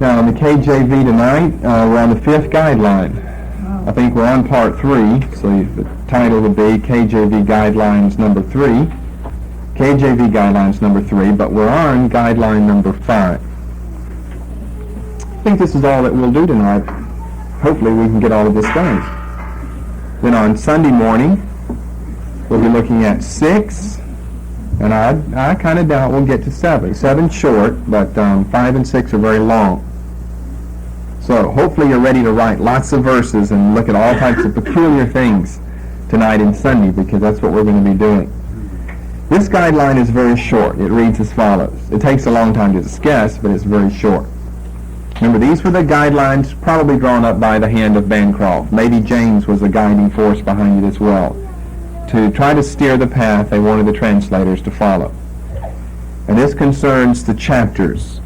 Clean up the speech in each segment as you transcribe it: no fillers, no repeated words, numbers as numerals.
Now, in the KJV tonight, we're on the 5th guideline. I think we're on part 3, so the title would be KJV Guidelines number 3. KJV Guidelines number 3, but we're on guideline number 5. I think this is all that we'll do tonight. Hopefully we can get all of this done. Then on Sunday morning, we'll be looking at 6, and I kind of doubt we'll get to 7. 7's short, but 5 and 6 are very long. So hopefully you're ready to write lots of verses and look at all types of peculiar things tonight and Sunday, because that's what we're going to be doing. This guideline is very short. It reads as follows. It takes a long time to discuss, but it's very short. Remember, these were the guidelines probably drawn up by the hand of Bancroft. Maybe James was the guiding force behind it as well, to try to steer the path they wanted the translators to follow. And this concerns the chapters.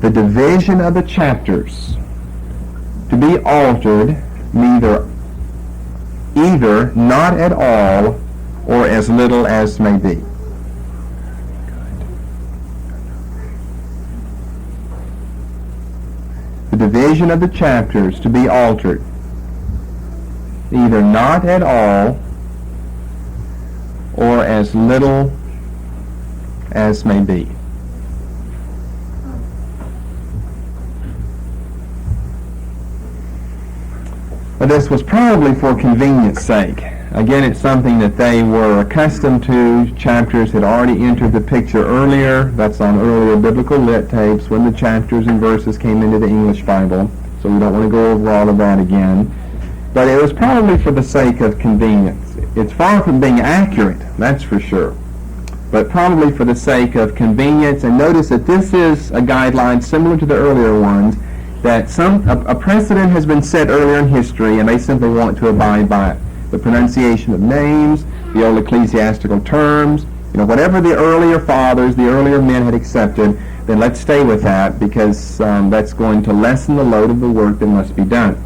The division of the chapters to be altered, either not at all or as little as may be. The division of the chapters to be altered, either not at all or as little as may be. But this was probably for convenience sake. Again, it's something that they were accustomed to. Chapters had already entered the picture earlier. That's on earlier biblical lit tapes when the chapters and verses came into the English Bible. So we don't want to go over all of that again. But it was probably for the sake of convenience. It's far from being accurate, that's for sure. But probably for the sake of convenience. And notice that this is a guideline similar to the earlier ones, that a precedent has been set earlier in history and they simply want to abide by it. The pronunciation of names, the old ecclesiastical terms, whatever the earlier fathers, the earlier men had accepted, then let's stay with that, because that's going to lessen the load of the work that must be done.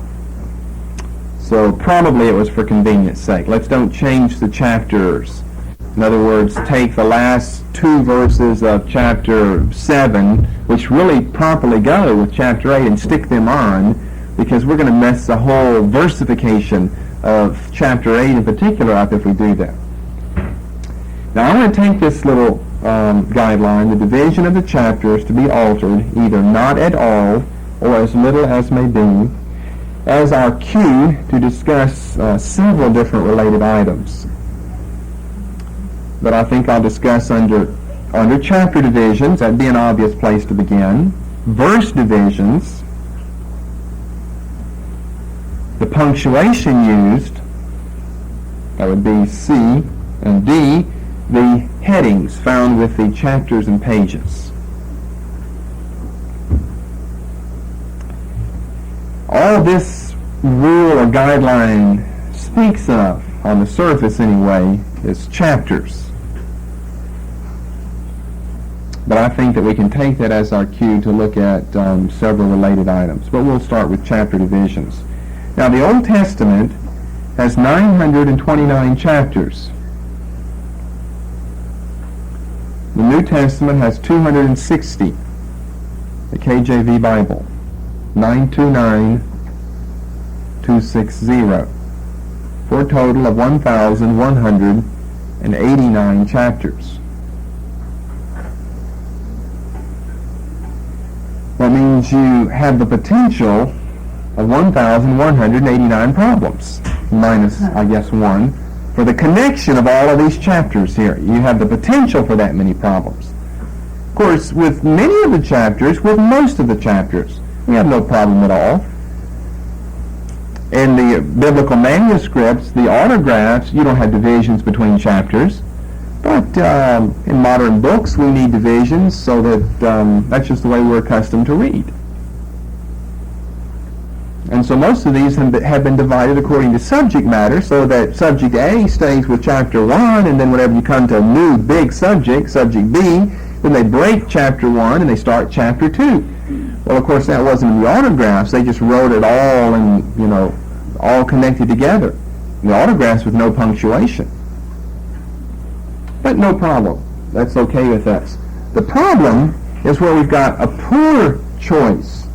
So probably it was for convenience sake. Let's don't change the chapters. In other words, take the last 2 verses of chapter 7, which really properly go with chapter 8, and stick them on, because we're going to mess the whole versification of chapter 8 in particular up if we do that. Now I'm going to take this little guideline, the division of the chapters to be altered, either not at all or as little as may be, as our cue to discuss several different related items. But I think I'll discuss under chapter divisions. That'd be an obvious place to begin. Verse divisions, the punctuation used, that would be C, and D, the headings found with the chapters and pages. All this rule or guideline speaks of, on the surface anyway, is chapters. But I think that we can take that as our cue to look at several related items. But we'll start with chapter divisions. Now, the Old Testament has 929 chapters. The New Testament has 260. The KJV Bible, 929-260, for a total of 1,189 chapters. That means you have the potential of 1,189 problems, minus, I guess, 1, for the connection of all of these chapters here. You have the potential for that many problems. Of course, with many of the chapters, with most of the chapters, we have no problem at all. In the biblical manuscripts, the autographs, you don't have divisions between chapters. But in modern books, we need divisions, so that that's just the way we're accustomed to read. And so most of these have been divided according to subject matter, so that subject A stays with chapter 1, and then whenever you come to a new big subject, subject B, then they break chapter 1 and they start chapter 2. Well, of course, that wasn't in the autographs. They just wrote it all and, all connected together. The autographs with no punctuation. But no problem. That's okay with us. The problem is where we've got a poor choice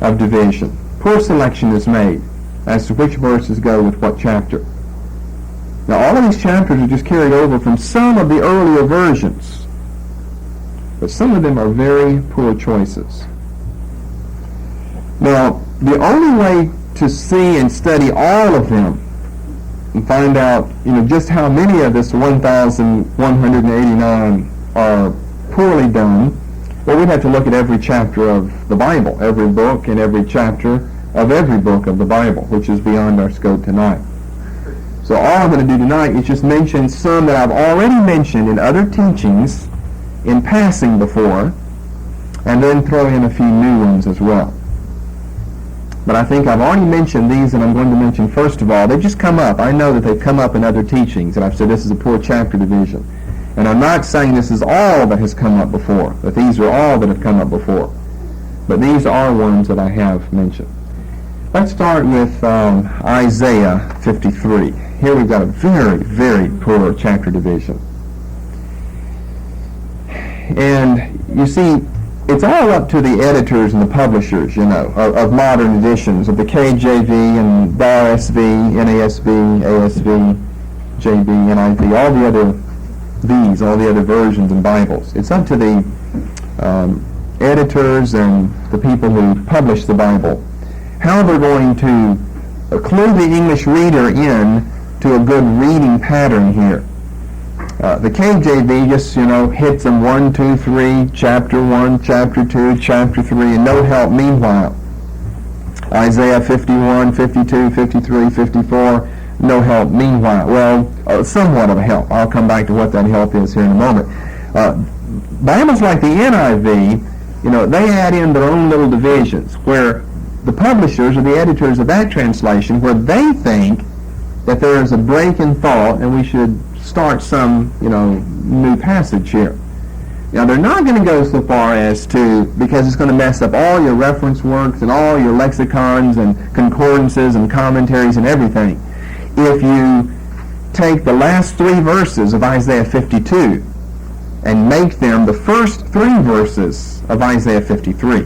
of division. Poor selection is made as to which verses go with what chapter. Now, all of these chapters are just carried over from some of the earlier versions, but some of them are very poor choices. Now, the only way to see and study all of them and find out, just how many of this 1,189 are poorly done, well, we'd have to look at every chapter of the Bible, every book and every chapter of every book of the Bible, which is beyond our scope tonight. So all I'm going to do tonight is just mention some that I've already mentioned in other teachings in passing before, and then throw in a few new ones as well. But I think I've already mentioned these that I'm going to mention first of all. They've just come up. I know that they've come up in other teachings, and I've said this is a poor chapter division. And I'm not saying this is all that has come up before, that these are all that have come up before. But these are ones that I have mentioned. Let's start with Isaiah 53. Here we've got a very, very poor chapter division. And you see, it's all up to the editors and the publishers, of modern editions, of the KJV and the RSV, NASB, ASV, JB, NIV, all the other versions and Bibles. It's up to the editors and the people who publish the Bible how they're going to clue the English reader in to a good reading pattern here. The KJV just, hits them 1, 2, 3, chapter 1, chapter 2, chapter 3, and no help meanwhile. Isaiah 51, 52, 53, 54, no help meanwhile. Well, somewhat of a help. I'll come back to what that help is here in a moment. Bibles like the NIV, they add in their own little divisions where the publishers or the editors of that translation, where they think that there is a break in thought and we should start some, new passage here. Now, they're not going to go so far as to, because it's going to mess up all your reference works and all your lexicons and concordances and commentaries and everything. If you take the last 3 verses of Isaiah 52 and make them the first 3 verses of Isaiah 53,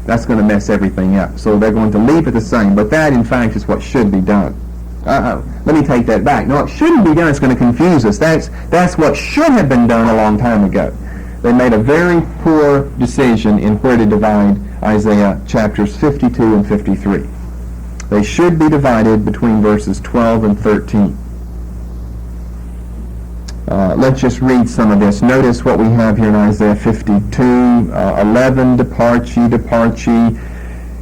that's going to mess everything up. So they're going to leave it the same, but that, in fact, is what should be done. Let me take that back. No, it shouldn't be done. It's going to confuse us. That's what should have been done a long time ago. They made a very poor decision in where to divide Isaiah chapters 52 and 53. They should be divided between verses 12 and 13. Let's just read some of this. Notice what we have here in Isaiah 52, 11, depart ye,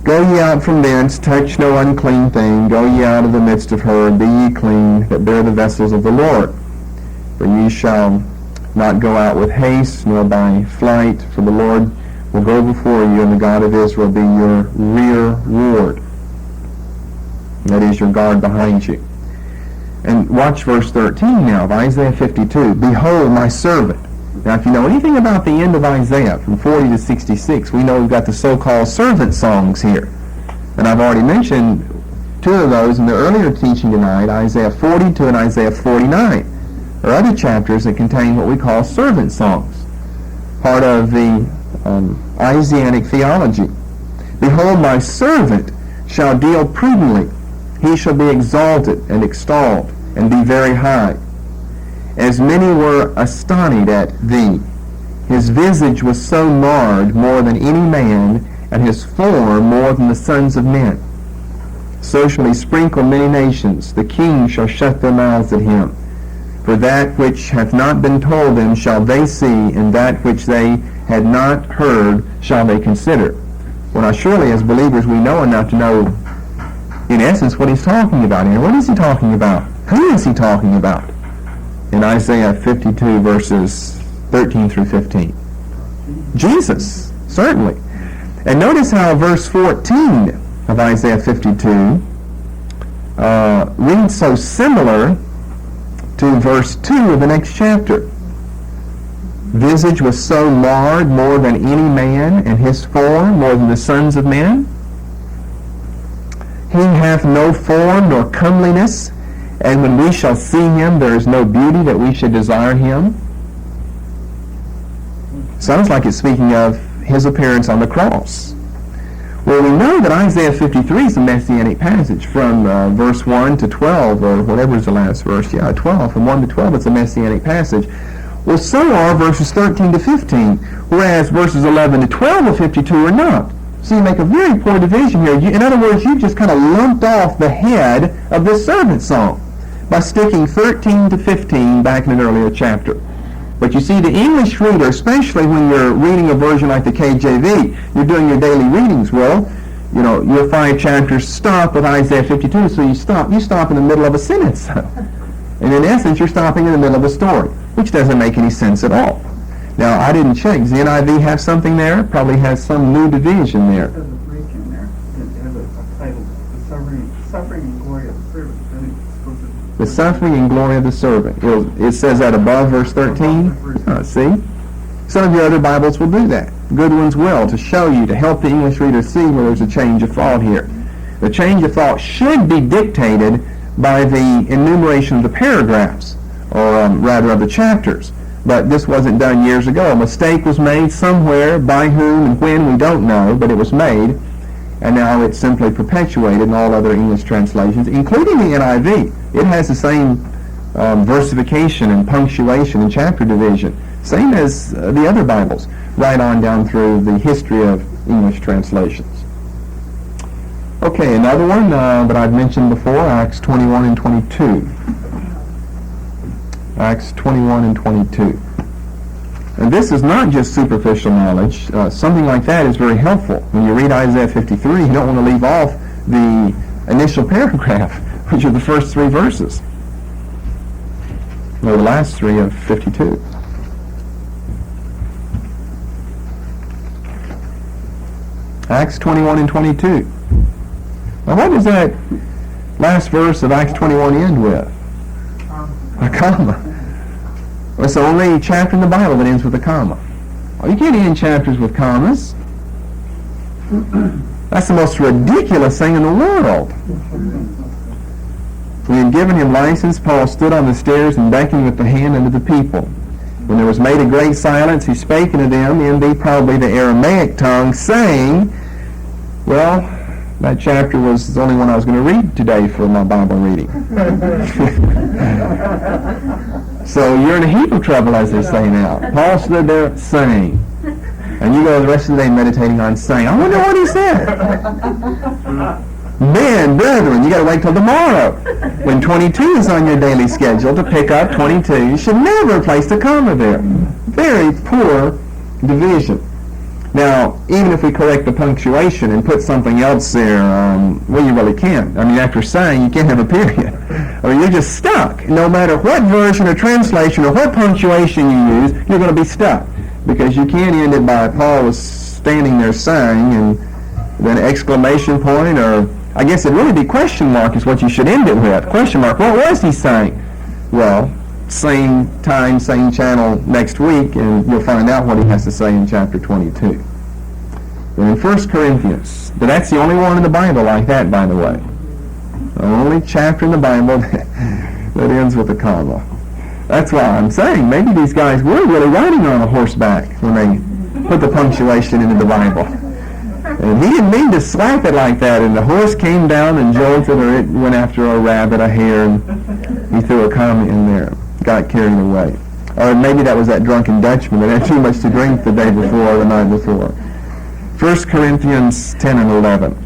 go ye out from thence, touch no unclean thing, go ye out of the midst of her, be ye clean, that bear the vessels of the Lord. For ye shall not go out with haste, nor by flight, for the Lord will go before you, and the God of Israel be your rear ward. That is your guard behind you. And watch verse 13 now of Isaiah 52. Behold my servant. Now, if you know anything about the end of Isaiah, from 40 to 66, we know we've got the so-called servant songs here. And I've already mentioned 2 of those in the earlier teaching tonight, Isaiah 42 and Isaiah 49. There are other chapters that contain what we call servant songs, part of the Isaianic theology. Behold, my servant shall deal prudently. He shall be exalted and extolled, and be very high. As many were astonished at thee. His visage was so marred more than any man, and his form more than the sons of men. So shall he sprinkle many nations. The kings shall shut their mouths at him. For that which hath not been told them shall they see, and that which they had not heard shall they consider. Well, now surely as believers we know enough to know, in essence, what he's talking about here. What is he talking about? Who is he talking about? In Isaiah 52, verses 13 through 15. Jesus, certainly. And notice how verse 14 of Isaiah 52 reads so similar to verse 2 of the next chapter. Visage was so marred more than any man, and his form more than the sons of men. He hath no form nor comeliness, and when we shall see him, there is no beauty that we should desire him. Sounds like it's speaking of his appearance on the cross. Well, we know that Isaiah 53 is a messianic passage from verse 1 to 12, or whatever is the last verse. Yeah, 12. From 1 to 12, it's a messianic passage. Well, so are verses 13 to 15, whereas verses 11 to 12 of 52 are not. So you make a very poor division here. In other words, you just kind of lumped off the head of this servant song by sticking 13 to 15 back in an earlier chapter. But you see, the English reader, especially when you're reading a version like the KJV, you're doing your daily readings, well, you know, your 5 chapters stop with Isaiah 52, so you stop in the middle of a sentence. And in essence, you're stopping in the middle of a story, which doesn't make any sense at all. Now, I didn't check. Does the NIV have something there? It probably has some new division there. It has a break in there. It has a title, The Suffering and Glory of the Servant. The suffering and glory of the servant. It says that above verse 13. See? Some of your other Bibles will do that. Good ones will, to show you, to help the English reader see where there's a change of thought here. The change of thought should be dictated by the enumeration of the paragraphs, or rather of the chapters. But this wasn't done years ago. A mistake was made somewhere, by whom and when, we don't know, but it was made. And now it's simply perpetuated in all other English translations, including the NIV. It has the same versification and punctuation and chapter division, same as the other Bibles, right on down through the history of English translations. Okay, another one that I've mentioned before, Acts 21 and 22. Acts 21 and 22. And this is not just superficial knowledge. Something like that is very helpful. When you read Isaiah 53, you don't want to leave off the initial paragraph, which are the first 3 verses, or the last 3 of 52. Acts 21 and 22. Now what does that last verse of Acts 21 end with? A comma. It's the only chapter in the Bible that ends with a comma. Oh, you can't end chapters with commas. That's the most ridiculous thing in the world. When he had given him license, Paul stood on the stairs and beckoned with the hand unto the people. When there was made a great silence, he spake unto them in probably the Aramaic tongue, saying, well, that chapter was the only one I was going to read today for my Bible reading. So you're in a heap of trouble, as they say now. Paul stood there saying, and you go the rest of the day meditating on saying. I wonder what he said. Men, brethren, you got to wait till tomorrow when 22 is on your daily schedule to pick up 22. You should never place the comma there. Very poor division. Now, even if we correct the punctuation and put something else there, well, you really can't. I mean, after saying, you can't have a period. Or you're just stuck. No matter what version or translation or what punctuation you use, you're going to be stuck. Because you can't end it by Paul was standing there saying, and then exclamation point, or I guess it'd really be question mark is what you should end it with. Question mark. What was he saying? Well, same time, same channel next week, and you'll find out what he has to say in chapter 22. And in 1 Corinthians, but that's the only one in the Bible like that, by the way. The only chapter in the Bible that ends with a comma. That's why I'm saying maybe these guys were really riding on a horseback when they put the punctuation into the Bible. And he didn't mean to slap it like that, and the horse came down and jolted, or it went after a rabbit, a hare, and he threw a comma in there. Got carried away. Or maybe that was that drunken Dutchman that had too much to drink the day before or the night before. 1 Corinthians 10 and 11.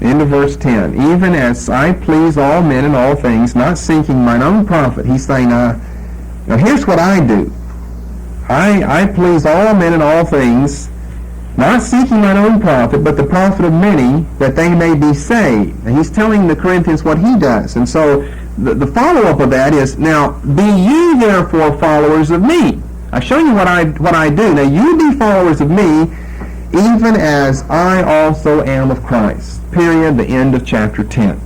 Into verse 10. Even as I please all men in all things, not seeking mine own profit. He's saying, now here's what I do. I please all men in all things, not seeking mine own profit, but the profit of many, that they may be saved. And he's telling the Corinthians what he does. And so the follow-up of that is, now, be ye therefore followers of me. I've shown you what I do. Now, you be followers of me, even as I also am of Christ. Period. The end of chapter 10.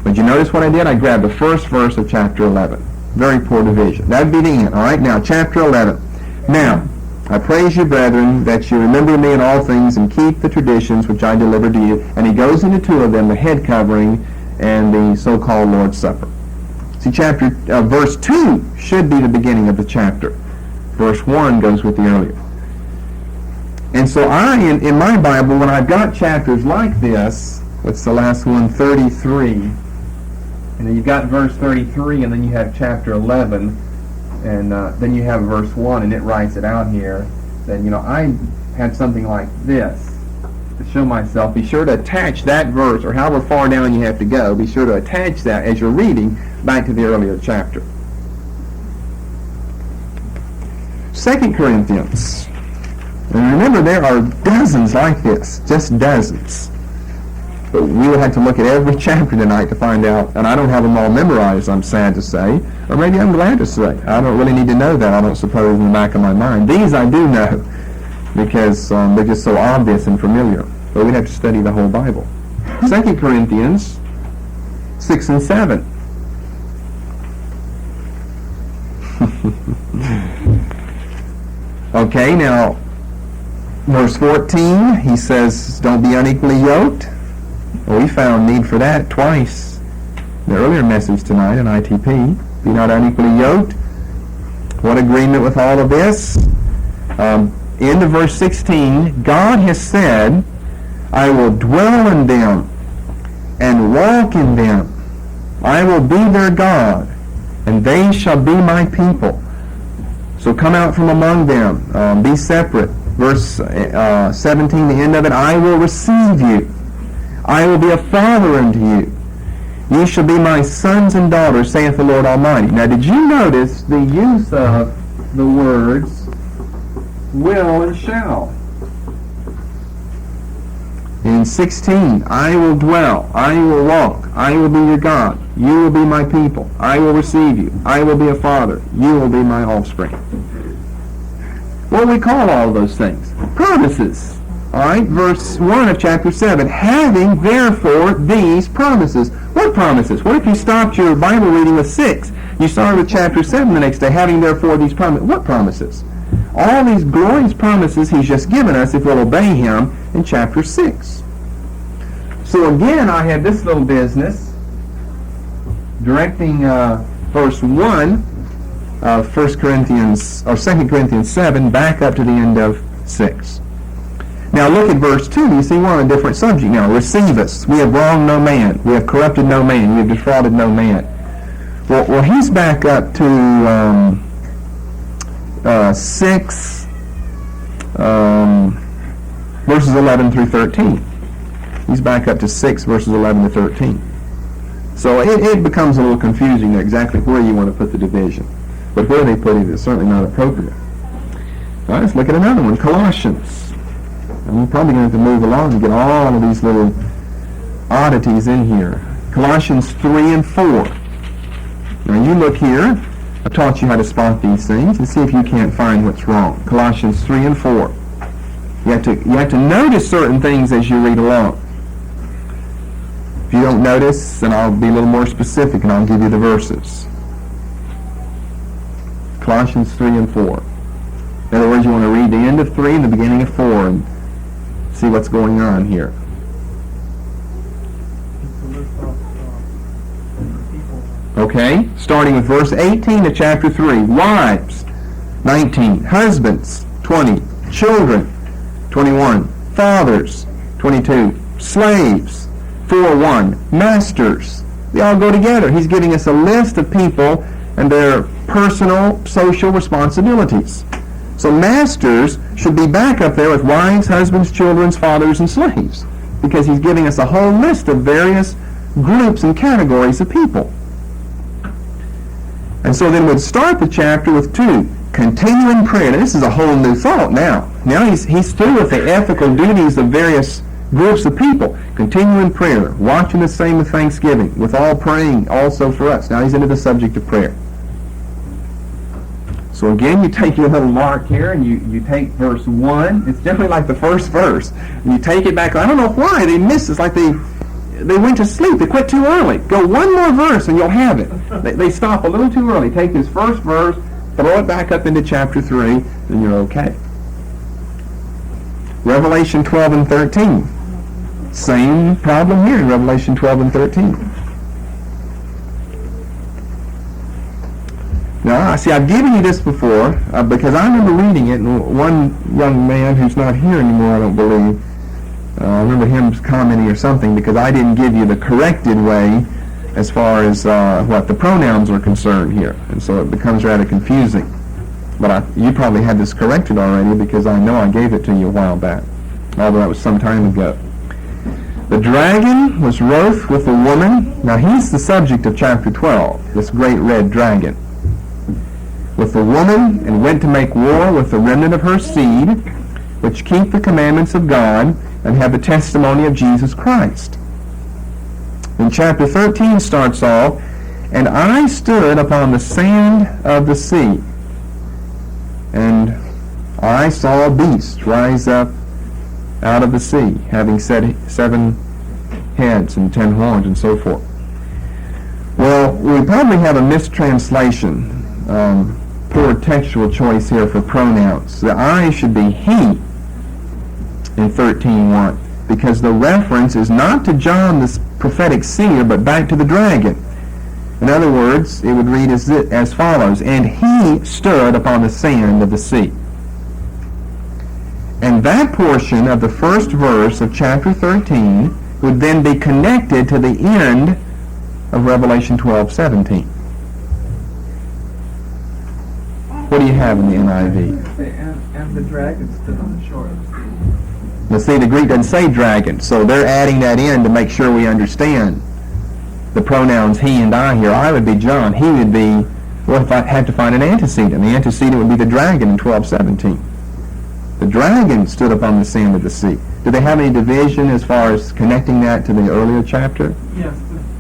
But you notice what I did? I grabbed the first verse of chapter 11. Very poor division. That would be the end. All right, now, chapter 11. Now, I praise you, brethren, that you remember me in all things and keep the traditions which I delivered to you. And he goes into 2 of them, the head covering and the so-called Lord's Supper. See, verse 2 should be the beginning of the chapter. Verse 1 goes with the earlier. And so in my Bible, when I've got chapters like this, what's the last one, 33, and then you've got verse 33, and then you have chapter 11, and then you have verse 1, and it writes it out here, then, I had something like this to show myself. Be sure to attach that verse, or however far down you have to go, be sure to attach that as you're reading back to the earlier chapter. 2 Corinthians. And remember, there are dozens like this, just dozens. But we would have to look at every chapter tonight to find out, and I don't have them all memorized, I'm sad to say, or maybe I'm glad to say. I don't really need to know that, I don't suppose, in the back of my mind. These I do know, because they're just so obvious and familiar. But we'd have to study the whole Bible. 2 Corinthians 6 and 7. Okay, now, verse 14, he says, don't be unequally yoked. Well, we found need for that twice in the earlier message tonight in ITP. Be not unequally yoked. What agreement with all of this? End of verse 16, God has said, I will dwell in them and walk in them. I will be their God, and they shall be my people. So come out from among them. Be separate. Verse 17, the end of it, I will receive you. I will be a father unto you. Ye shall be my sons and daughters, saith the Lord Almighty. Now, did you notice the use of the words will and shall? In 16, I will dwell, I will walk, I will be your God, you will be my people, I will receive you, I will be a father, you will be my offspring. What do we call all those things? Promises. All right, verse 1 of chapter 7, having therefore these promises. What promises? What if you stopped your Bible reading with 6? You started with chapter 7 the next day, having therefore these promises. What promises? All these glorious promises he's just given us if we'll obey him in chapter 6. So again, I had this little business directing verse 1 of 1 Corinthians, or 2 Corinthians 7 back up to the end of 6. Now look at verse 2. You see, we're on a different subject now. Receive us. We have wronged no man. We have corrupted no man. We have defrauded no man. Well, he's back up to 6, verses 11 through 13. He's back up to 6, verses 11 to 13. So it becomes a little confusing exactly where you want to put the division. But where they put it is certainly not appropriate. All right, let's look at another one. Colossians. And we're probably going to have to move along and get all of these little oddities in here. Colossians 3 and 4. Now you look here. I've taught you how to spot these things and see if you can't find what's wrong. Colossians 3 and 4. You have to notice certain things as you read along. If you don't notice, then I'll be a little more specific and I'll give you the verses. Colossians 3 and 4. In other words, you want to read the end of 3 and the beginning of 4 and see what's going on here. Okay, starting with verse 18 of chapter 3. Wives, 19. Husbands, 20. Children, 21. Fathers, 22. Slaves, 4:1. Masters, they all go together. He's giving us a list of people and their personal social responsibilities. So masters should be back up there with wives, husbands, children, fathers, and slaves, because he's giving us a whole list of various groups and categories of people. And so then we'd start the chapter with 2, continue in prayer. Now this is a whole new thought now. Now he's through with the ethical duties of various groups of people. Continue in prayer, watching the same with thanksgiving, with all praying also for us. Now he's into the subject of prayer. So again, you take your little mark here and you take verse 1. It's definitely like the first verse. And you take it back. I don't know why they missed it. It's like they went to sleep. They quit too early. Go one more verse and you'll have it. They stop a little too early. Take this first verse, throw it back up into chapter 3, and you're okay. Revelation 12 and 13. Same problem here in Revelation 12 and 13. Now, I've given you this before because I remember reading it, and one young man who's not here anymore, I don't believe, I remember him commenting or something because I didn't give you the corrected way as far as what the pronouns are concerned here, and so it becomes rather confusing. But you probably had this corrected already because I know I gave it to you a while back, although that was some time ago. The dragon was wroth with the woman. Now he's the subject of chapter 12, this great red dragon. With the woman, and went to make war with the remnant of her seed, which keep the commandments of God and have the testimony of Jesus Christ. And chapter 13 starts off, and I stood upon the sand of the sea, and I saw a beast rise up out of the sea, having 7 heads and 10 horns and so forth. Well, we probably have a mistranslation, poor textual choice here for pronouns. The I should be he in 13:1, because the reference is not to John the prophetic seer, but back to the dragon. In other words, it would read as follows, and he stood upon the sand of the sea. And that portion of the first verse of chapter 13 would then be connected to the end of Revelation 12:17. What do you have in the NIV? And the dragon stood on the shore of the sea. Now see, the Greek doesn't say dragon, so they're adding that in to make sure we understand the pronouns he and I here. I would be John. He would be, well, if I had to find an antecedent, the antecedent would be the dragon in 12:17. The dragon stood upon the sand of the sea. Do they have any division as far as connecting that to the earlier chapter? Yes,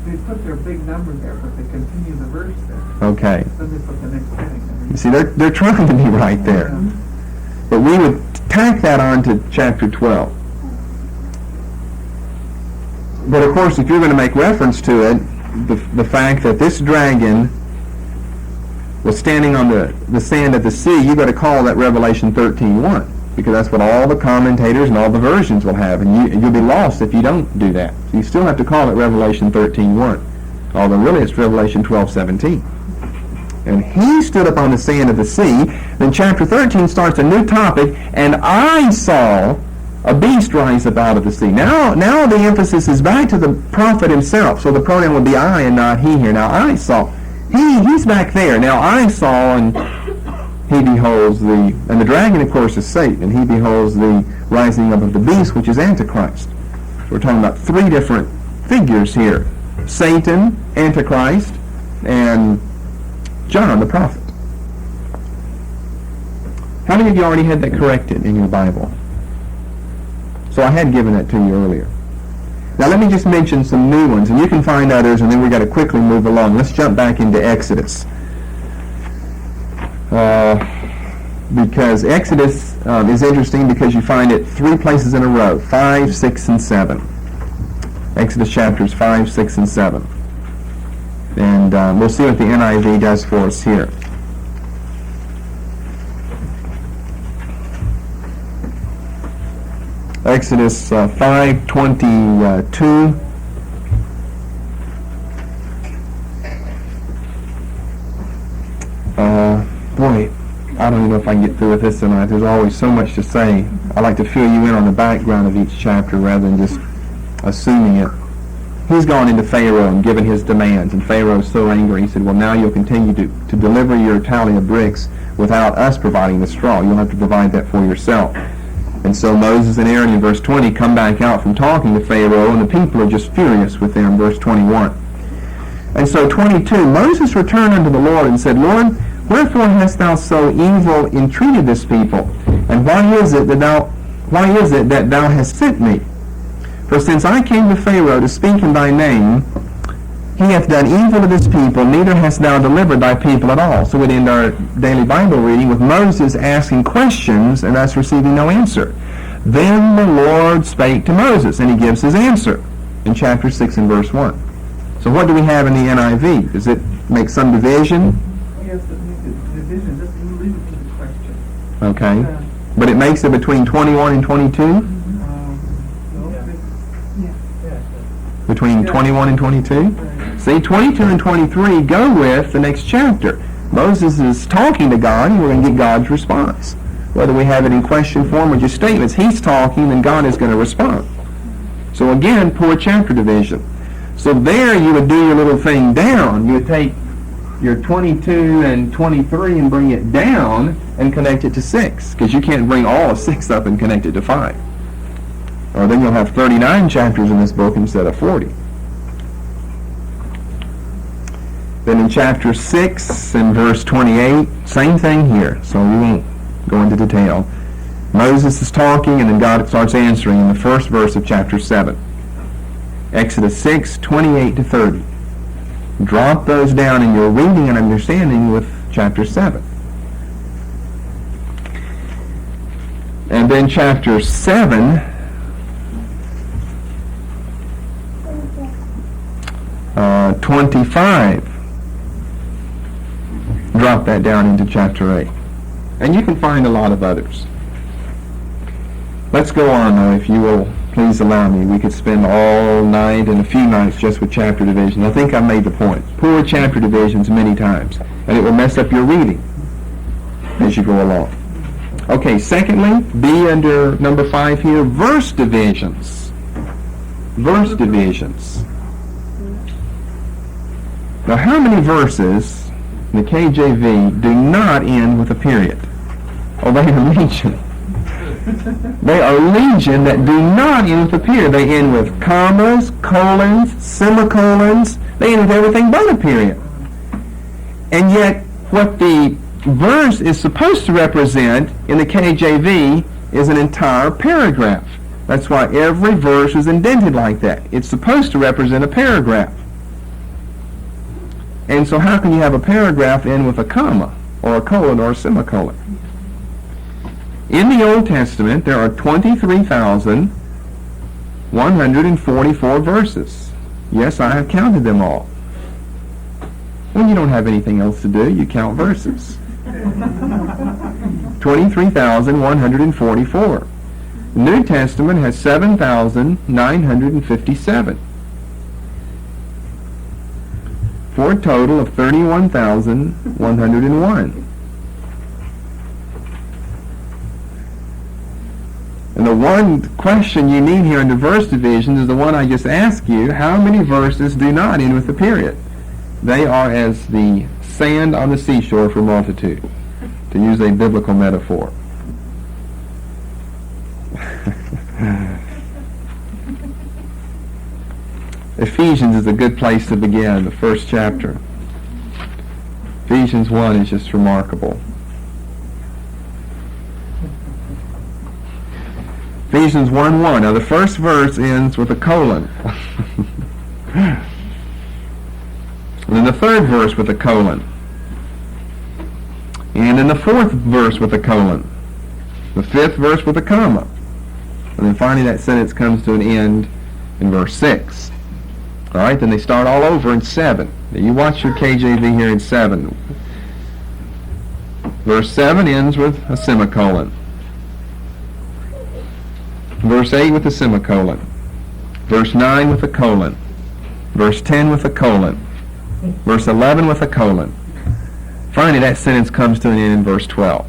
they put their big number there, but they continue the verse there. Okay. Then they put the next heading there. You see, they're trying to be right there. But we would tack that on to chapter 12. But of course, if you're going to make reference to it, the fact that this dragon was standing on the sand of the sea, you've got to call that Revelation 13:1, because that's what all the commentators and all the versions will have, and you'll be lost if you don't do that. So you still have to call it Revelation 13:1, although really it's Revelation 12:17. And he stood upon the sand of the sea. Then chapter 13 starts a new topic, and I saw a beast rise up out of the sea. Now the emphasis is back to the prophet himself, so the pronoun would be I and not he here. Now I saw. He's back there. Now I saw, and he beholds and the dragon, of course, is Satan, and he beholds the rising up of the beast, which is Antichrist. So we're talking about 3 different figures here: Satan, Antichrist, and John the prophet. How many of you already had that corrected in your Bible? So I had given that to you earlier. Now let me just mention some new ones, and you can find others, and then we've got to quickly move along. Let's jump back into Exodus. Because Exodus is interesting because you find it 3 places in a row, 5, 6, and 7. Exodus chapters 5, 6, and 7. And we'll see what the NIV does for us here. Exodus 5:22. Boy, I don't even know if I can get through with this tonight. There's always so much to say. I like to fill you in on the background of each chapter rather than just assuming it. He's gone into Pharaoh and given his demands, and Pharaoh's so angry. He said, well, now you'll continue to deliver your tally of bricks without us providing the straw. You'll have to provide that for yourself. And so Moses and Aaron in verse 20 come back out from talking to Pharaoh, and the people are just furious with them, verse 21. And so 22, Moses returned unto the Lord and said, Lord, wherefore hast thou so evil entreated this people? And why is it that thou hast sent me? For since I came to Pharaoh to speak in thy name, he hath done evil to this people, neither hast thou delivered thy people at all. So we'd end our daily Bible reading with Moses asking questions and us receiving no answer. Then the Lord spake to Moses, and he gives his answer in chapter 6 and verse 1. So what do we have in the NIV? Does it make some division? Yes, it makes a division. Just leave it to the question. Okay. But it makes it between 21 and 22? Between 21 and 22? See, 22 and 23 go with the next chapter. Moses is talking to God, and we're going to get God's response. Whether we have it in question form or just statements, he's talking, and God is going to respond. So again, poor chapter division. So there you would do your little thing down. You would take your 22 and 23 and bring it down and connect it to 6, because you can't bring all of 6 up and connect it to 5. Or then you'll have 39 chapters in this book instead of 40. Then in chapter 6 and verse 28, same thing here, so we won't go into detail. Moses is talking, and then God starts answering in the first verse of chapter 7. Exodus 6, 28 to 30. Drop those down in your reading and understanding with chapter 7. And then chapter 7, 25. Drop that down into chapter 8. And you can find a lot of others. Let's go on, though, if you will please allow me. We could spend all night and a few nights just with chapter division. I think I made the point. Poor chapter divisions many times, and it will mess up your reading as you go along. Okay, secondly, be under number 5 here, verse divisions. Verse divisions. Now, how many verses in the KJV do not end with a period? Oh, they are legion. They are legion that do not end with a period. They end with commas, colons, semicolons. They end with everything but a period. And yet, what the verse is supposed to represent in the KJV is an entire paragraph. That's why every verse is indented like that. It's supposed to represent a paragraph. And so how can you have a paragraph end with a comma, or a colon, or a semicolon? In the Old Testament, there are 23,144 verses. Yes, I have counted them all. When you don't have anything else to do, you count verses. 23,144. The New Testament has 7,957. For a total of 31,101. And the one question you need here under verse division is the one I just asked you. How many verses do not end with a period? They are as the sand on the seashore for multitude, to use a biblical metaphor. Ephesians is a good place to begin, the first chapter. Ephesians 1 is just remarkable. Ephesians 1:1. Now the first verse ends with a colon. And then the third verse with a colon. And then the fourth verse with a colon. The fifth verse with a comma. And then finally that sentence comes to an end in verse 6. All right, then they start all over in 7. Now you watch your KJV here in 7. Verse 7 ends with a semicolon. Verse 8 with a semicolon. Verse 9 with a colon. Verse 10 with a colon. Verse 11 with a colon. Finally, that sentence comes to an end in verse 12.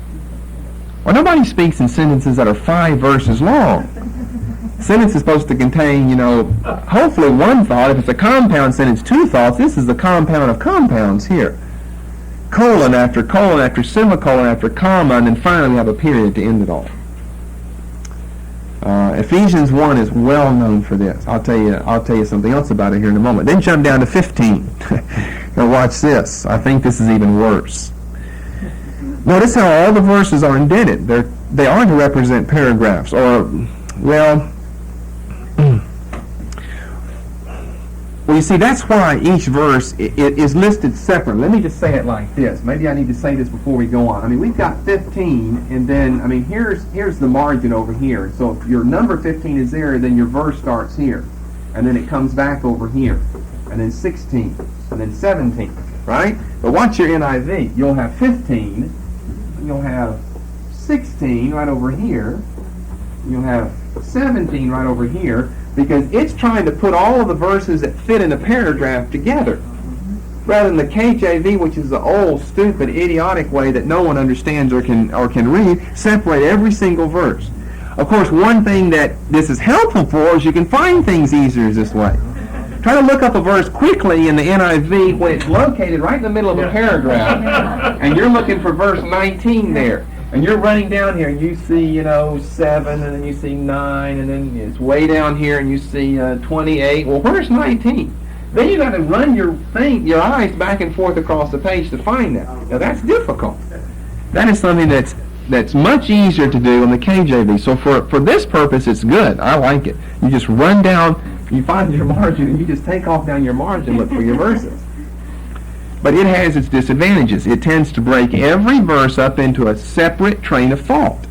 Well, nobody speaks in sentences that are 5 verses long. Sentence is supposed to contain, hopefully one thought. If it's a compound sentence, 2 thoughts. This is the compound of compounds here. Colon after semicolon after comma, and then finally we have a period to end it all. Ephesians 1 is well known for this. I'll tell you something else about it here in a moment. Then jump down to 15. Now watch this. I think this is even worse. Notice how all the verses are indented. They are to represent paragraphs, or, well, you see, that's why each verse is listed separately. Let me just say it like this. Maybe I need to say this before we go on. We've got 15, and then, here's the margin over here. So if your number 15 is there, then your verse starts here. And then it comes back over here. And then 16, and then 17, right? But watch your NIV. You'll have 15, you'll have 16 right over here, you'll have 17 right over here, because it's trying to put all of the verses that fit in a paragraph together. rather than the KJV, which is the old, stupid, idiotic way that no one understands or can read, separate every single verse. Of course, one thing that this is helpful for is you can find things easier this way. Try to look up a verse quickly in the NIV when it's located right in the middle of a paragraph, and you're looking for verse 19 there. And you're running down here, and you see, 7, and then you see 9, and then it's way down here, and you see 28. Well, where's 19? Then you got to run your eyes back and forth across the page to find that. Now that's difficult. That is something that's much easier to do in the KJV. So for this purpose, it's good. I like it. You just run down, you find your margin, and you just take off down your margin and look for your verses. But it has its disadvantages. It tends to break every verse up into a separate train of thought,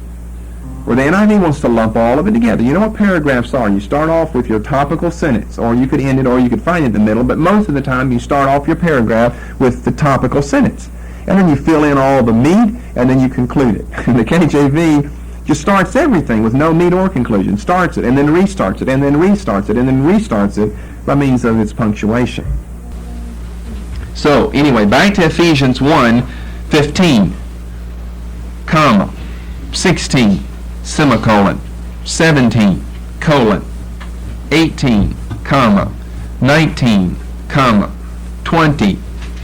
where the NIV wants to lump all of it together. You know what paragraphs are. You start off with your topical sentence, or you could end it, or you could find it in the middle, but most of the time you start off your paragraph with the topical sentence. And then you fill in all the meat, and then you conclude it. And the KJV just starts everything with no meat or conclusion. Starts it, and then restarts it, and then restarts it, and then restarts it by means of its punctuation. So, anyway, back to Ephesians 1:15, comma, 16, semicolon, 17, colon, 18, comma, 19, comma, 20,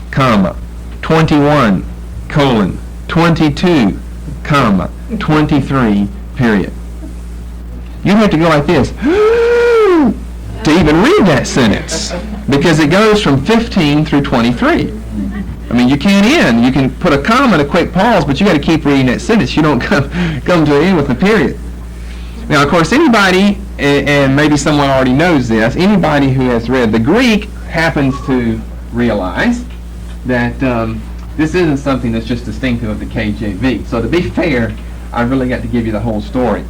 comma, 21, colon, 22, comma, 23, period. You have to go like this to even read that sentence, because it goes from 15 through 23. I mean, you can't end. You can put a comma and a quick pause, but you got to keep reading that sentence. You don't come to an end with a period. Now, of course, anybody, and maybe someone already knows this, anybody who has read the Greek happens to realize that this isn't something that's just distinctive of the KJV. So to be fair, I've really got to give you the whole story.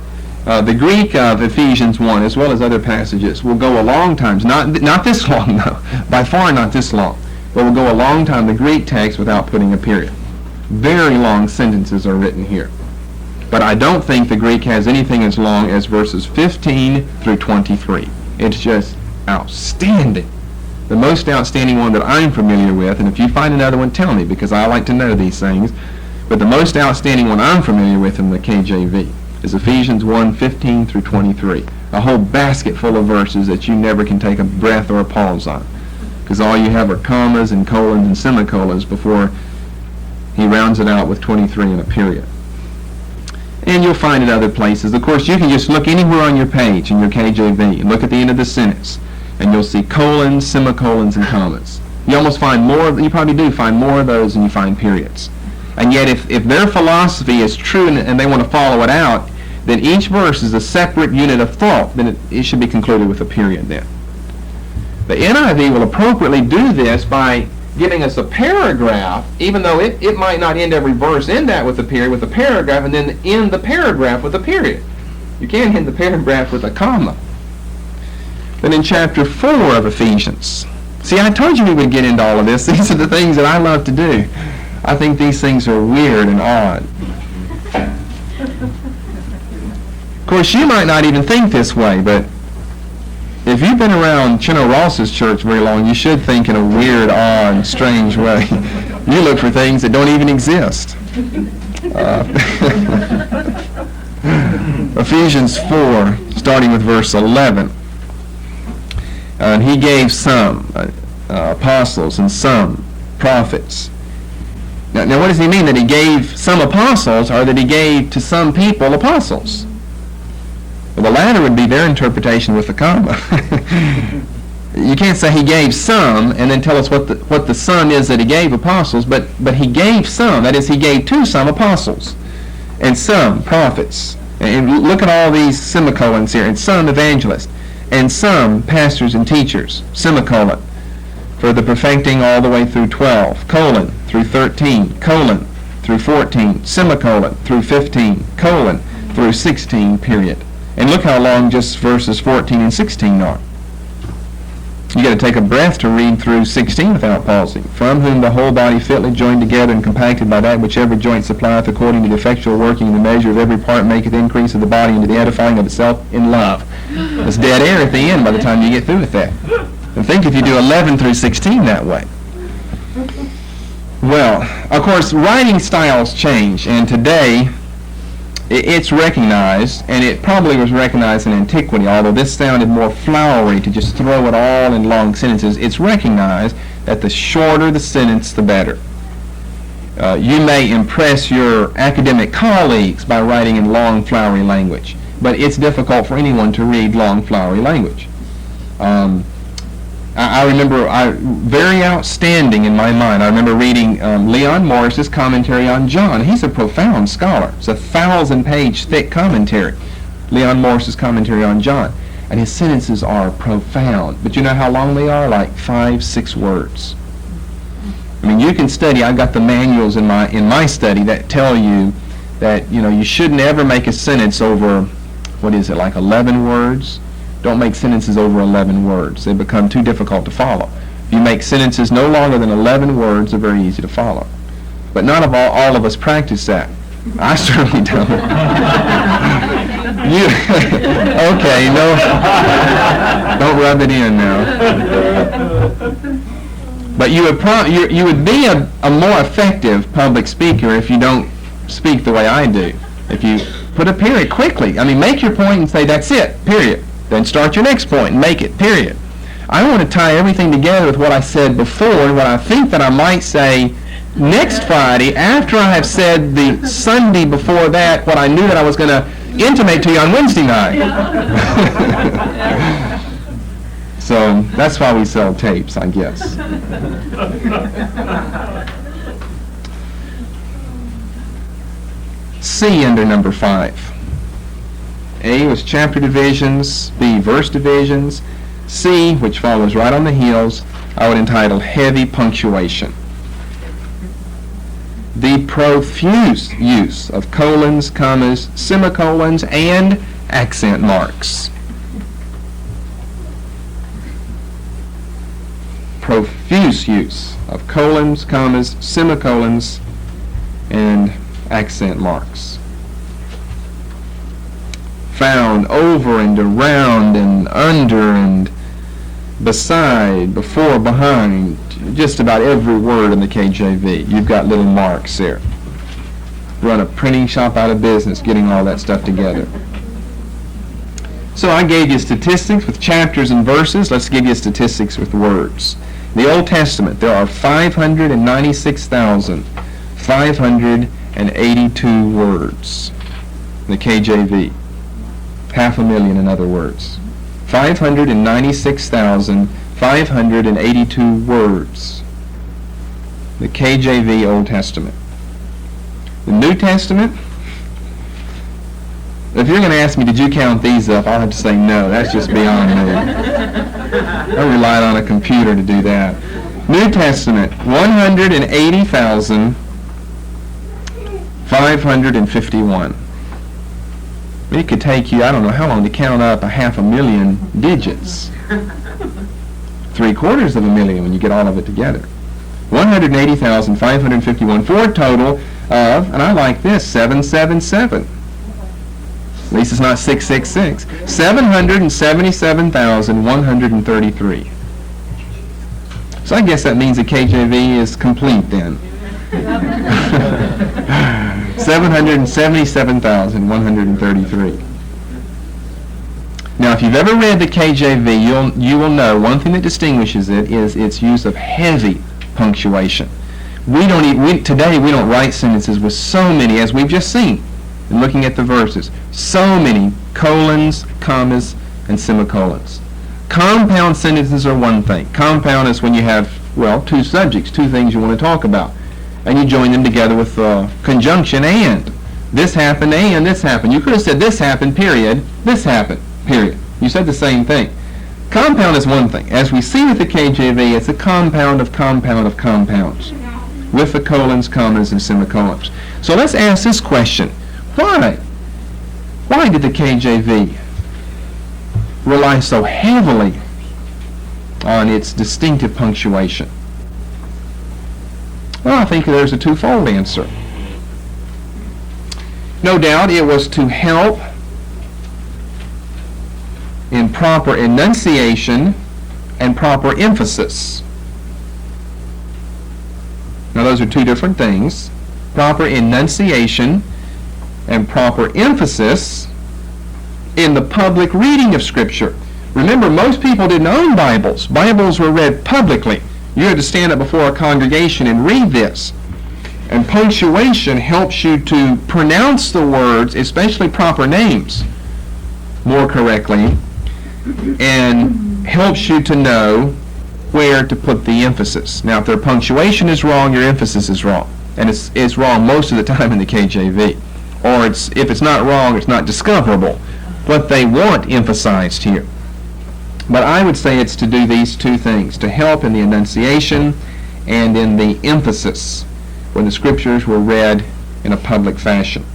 The Greek of Ephesians 1, as well as other passages, will go a long time. Not this long, though. By far not this long. But will go a long time, the Greek text, without putting a period. Very long sentences are written here. But I don't think the Greek has anything as long as verses 15 through 23. It's just outstanding. The most outstanding one that I'm familiar with, and if you find another one, tell me, because I like to know these things. But the most outstanding one I'm familiar with in the KJV is Ephesians 1:15 through 23. A whole basket full of verses that you never can take a breath or a pause on, because all you have are commas and colons and semicolons before he rounds it out with 23 and a period. And you'll find it other places. Of course, you can just look anywhere on your page in your KJV and look at the end of the sentence, and you'll see colons, semicolons, and commas. You almost find more, you probably do find more of those than you find periods. And yet, if their philosophy is true and they want to follow it out, then each verse is a separate unit of thought. Then it should be concluded with a period then. The NIV will appropriately do this by giving us a paragraph, even though it might not end every verse in that with a period, with a paragraph, and then end the paragraph with a period. You can't end the paragraph with a comma. Then in chapter 4 of Ephesians, see, I told you we would get into all of this. These are the things that I love to do. I think these things are weird and odd. Of course, you might not even think this way, but if you've been around Chino Ross's church very long, you should think in a weird, odd, strange way. You look for things that don't even exist. Ephesians 4, starting with verse 11. And he gave some apostles and some prophets. Now, what does he mean? That he gave some apostles, or that he gave to some people apostles? Well, the latter would be their interpretation with the comma. You can't say he gave some and then tell us what the sum is that he gave apostles, but he gave some. That is, he gave to some apostles and some prophets. And look at all these semicolons here. And some evangelists and some pastors and teachers, semicolon, for the perfecting all the way through 12, colon, through 13, colon, through 14, semicolon, through 15, colon, through 16, period. And look how long just verses 14 and 16 are. You got to take a breath to read through 16 without pausing. From whom the whole body fitly joined together and compacted by that which every joint supplieth according to the effectual working in the measure of every part maketh increase of the body into the edifying of itself in love. It's dead air at the end by the time you get through with that. And think if you do 11 through 16 that way. Well, of course, writing styles change, and today it's recognized, and it probably was recognized in antiquity, although this sounded more flowery to just throw it all in long sentences. It's recognized that the shorter the sentence, the better. You may impress your academic colleagues by writing in long, flowery language, but it's difficult for anyone to read long, flowery language. I remember, very outstanding in my mind, I remember reading Leon Morris's commentary on John. He's a profound scholar. It's a 1,000-page thick commentary, Leon Morris's commentary on John. And his sentences are profound. But you know how long they are? Like 5-6 words. I mean, you can study. I've got the manuals in my study that tell you that, you shouldn't ever make a sentence over, like 11 words? Don't make sentences over 11 words. They become too difficult to follow. If you make sentences no longer than 11 words, they're very easy to follow. But not all of us practice that. I certainly don't. Okay, no, don't rub it in now. But you would be a more effective public speaker if you don't speak the way I do. If you put a period quickly. I mean, make your point and say, that's it, period. Then start your next point and make it, period. I want to tie everything together with what I said before and what I think that I might say next Friday after I have said the Sunday before that what I knew that I was going to intimate to you on Wednesday night. So that's why we sell tapes, I guess. C under number 5. A was chapter divisions, B verse divisions, C, which follows right on the heels, I would entitle heavy punctuation. The profuse use of colons, commas, semicolons, and accent marks. Profuse use of colons, commas, semicolons, and accent marks. Found over and around and under and beside, before, behind, just about every word in the KJV. You've got little marks there. Run a printing shop out of business getting all that stuff together. So I gave you statistics with chapters and verses. Let's give you statistics with words. In the Old Testament, there are 596,582 words in the KJV. 500,000 in other words. 596,582 words. The KJV Old Testament. The New Testament, if you're going to ask me, did you count these up, I'll have to say no. That's just beyond me. I relied on a computer to do that. New Testament, 180,551. It could take you, I don't know how long, to count up 500,000 digits. 750,000 when you get all of it together. 180,551 for a total of, and I like this, 777. At least it's not 666. 777,133. So I guess that means the KJV is complete then. 777,133. Now, if you've ever read the KJV, you will know one thing that distinguishes it is its use of heavy punctuation. Today we don't write sentences with so many, as we've just seen in looking at the verses, so many colons, commas, and semicolons. Compound sentences are one thing. Compound is when you have, two subjects, two things you want to talk about, and you join them together with conjunction and. This happened and this happened. You could have said this happened, period. This happened, period. You said the same thing. Compound is one thing. As we see with the KJV, it's a compound of compounds with the colons, commas, and semicolons. So let's ask this question. Why? Why did the KJV rely so heavily on its distinctive punctuation? Well, I think there's a twofold answer. No doubt it was to help in proper enunciation and proper emphasis. Now those are two different things. Proper enunciation and proper emphasis in the public reading of Scripture. Remember, most people didn't own Bibles. Bibles were read publicly. You had to stand up before a congregation and read this. And punctuation helps you to pronounce the words, especially proper names, more correctly, and helps you to know where to put the emphasis. Now, if their punctuation is wrong, your emphasis is wrong. And it's wrong most of the time in the KJV. Or if it's not wrong, it's not discoverable. What they want emphasized here. But I would say it's to do these two things, to help in the enunciation and in the emphasis when the Scriptures were read in a public fashion.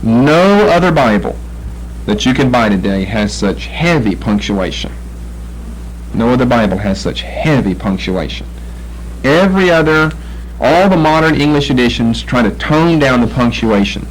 No other Bible that you can buy today has such heavy punctuation. No other Bible has such heavy punctuation. All the modern English editions try to tone down the punctuation.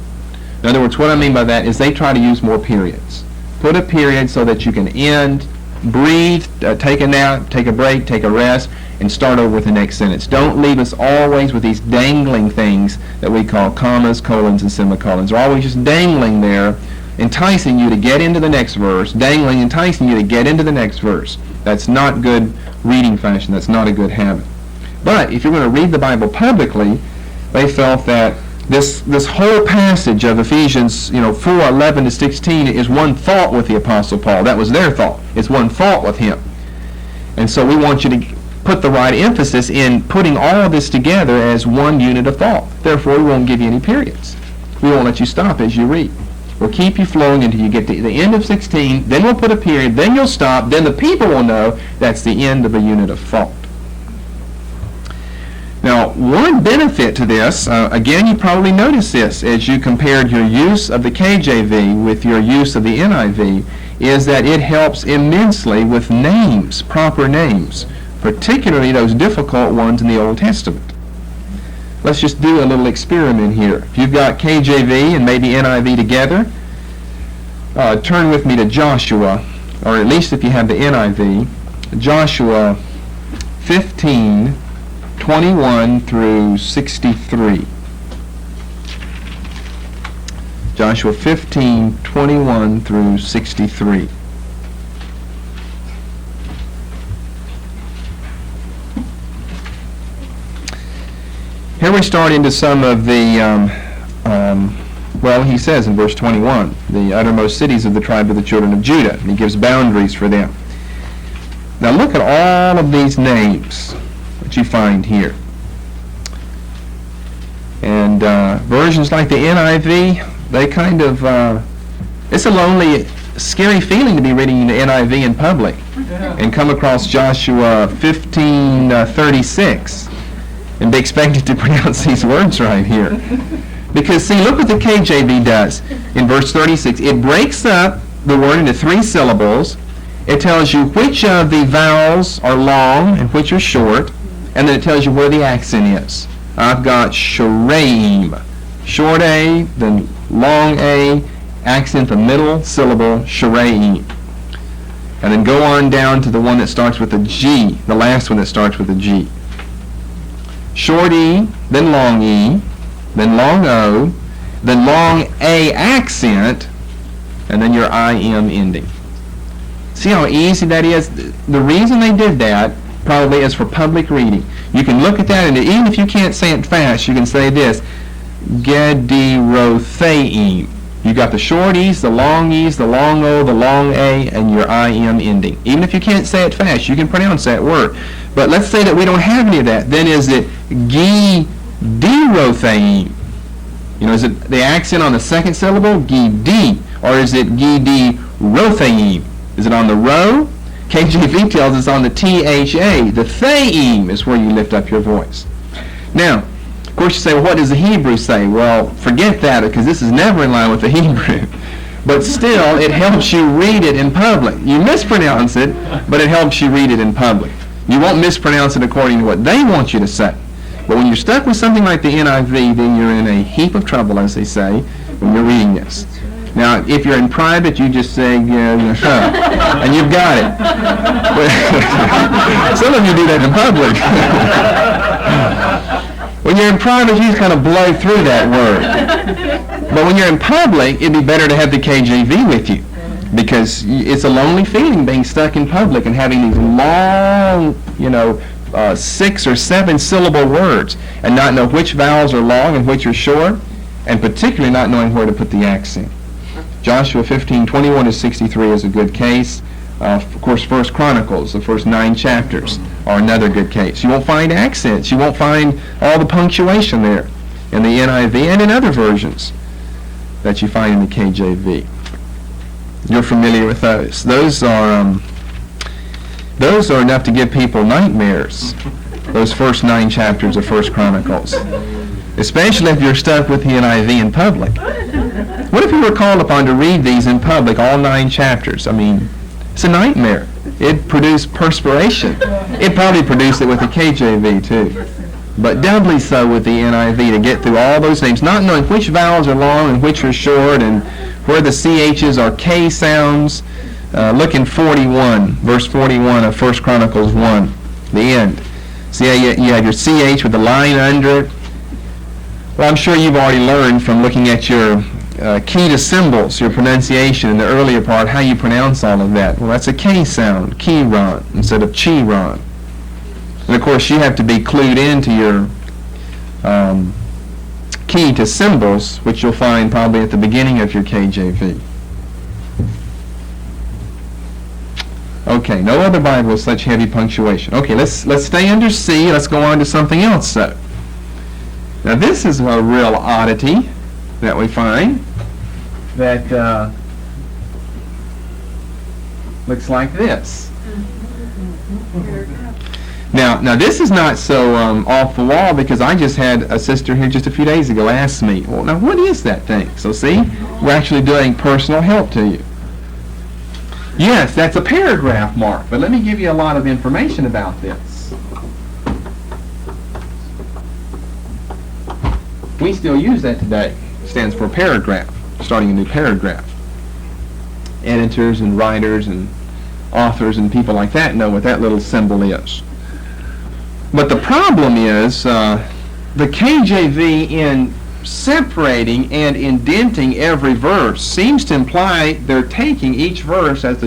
In other words, what I mean by that is they try to use more periods. Put a period so that you can end, breathe, take a nap, take a break, take a rest, and start over with the next sentence. Don't leave us always with these dangling things that we call commas, colons, and semicolons. They're always just dangling there, enticing you to get into the next verse, enticing you to get into the next verse. That's not good reading fashion. That's not a good habit. But if you're going to read the Bible publicly, they felt that this whole passage of Ephesians 4:11 to 16 is one thought with the Apostle Paul. That was their thought. It's one thought with him. And so we want you to put the right emphasis in putting all of this together as one unit of thought. Therefore, we won't give you any periods. We won't let you stop as you read. We'll keep you flowing until you get to the end of 16, then we'll put a period, then you'll stop, then the people will know that's the end of a unit of thought. Now, one benefit to this, again, you probably noticed this as you compared your use of the KJV with your use of the NIV, is that it helps immensely with names, proper names, particularly those difficult ones in the Old Testament. Let's just do a little experiment here. If you've got KJV and maybe NIV together, turn with me to Joshua, or at least if you have the NIV, Joshua 15:21 through 63. Joshua 15:21 through 63. Here we start into some of the, he says in verse 21, the uttermost cities of the tribe of the children of Judah. And he gives boundaries for them. Now look at all of these names that you find here. And versions like the NIV, they kind of, it's a lonely, scary feeling to be reading the NIV in public and come across Joshua 15:36 and be expected to pronounce these words right here. Because see, look what the KJV does in verse 36. It breaks up the word into 3 syllables. It tells you which of the vowels are long and which are short, and then it tells you where the accent is. I've got sharaim, short A, then long A, accent the middle syllable, sharaim. And then go on down to the one that starts with a G, the last one that starts with a G. Short E, then long E, then long O, then long A accent, and then your IM ending. See how easy that is? The reason they did that probably is for public reading. You can look at that, and even if you can't say it fast, you can say this, Gedirotheim. You got the short E's, the long O, the long A, and your IM ending. Even if you can't say it fast, you can pronounce that word. But let's say that we don't have any of that. Then is it Gedirotheim? Is it the accent on the second syllable, Gedi, or is it Gedirotheim? Is it on the ro? KJV tells us on the THA. The theim is where you lift up your voice. Now, of course you say, well, what does the Hebrew say? Well, forget that, because this is never in line with the Hebrew. But still, it helps you read it in public. You mispronounce it, but it helps you read it in public. You won't mispronounce it according to what they want you to say. But when you're stuck with something like the NIV, then you're in a heap of trouble, as they say, when you're reading this. Now, if you're in private, you just say, and you've got it. Some of you do that in public. When you're in private, you just kind of blow through that word. But when you're in public, it'd be better to have the KJV with you, because it's a lonely feeling being stuck in public and having these long, 6 or 7 syllable words and not know which vowels are long and which are short, and particularly not knowing where to put the accent. Joshua 15:21-63 is a good case. Of course, 1 Chronicles, the first 9 chapters, are another good case. You won't find accents. You won't find all the punctuation there in the NIV and in other versions that you find in the KJV. You're familiar with those. Those are enough to give people nightmares, those first 9 chapters of 1 Chronicles, especially if you're stuck with the NIV in public. What if you were called upon to read these in public, all 9 chapters? I mean, it's a nightmare. It produced perspiration. It probably produced it with the KJV too, but doubly so with the NIV, to get through all those names, not knowing which vowels are long and which are short, and where the CHs are K sounds. Look in 41, verse 41 of 1 Chronicles 1, the end. See how you have your CH with the line under it? Well, I'm sure you've already learned from looking at your key to symbols, your pronunciation in the earlier part, how you pronounce all of that. Well, that's a K sound, Chiron, instead of Chiron. And of course, you have to be clued into your key to symbols, which you'll find probably at the beginning of your KJV. Okay, no other Bible with such heavy punctuation. Okay, let's stay under C. Let's go on to something else. So, now this is a real oddity that we find that looks like this. Now this is not so off the wall, because I just had a sister here just a few days ago ask me, well, now what is that thing? So see, we're actually doing personal help to you. Yes, that's a paragraph mark, but let me give you a lot of information about this. We still use that today. It stands for paragraph, starting a new paragraph. Editors and writers and authors and people like that know what that little symbol is. But the problem is the KJV, in separating and indenting every verse, seems to imply they're taking each verse as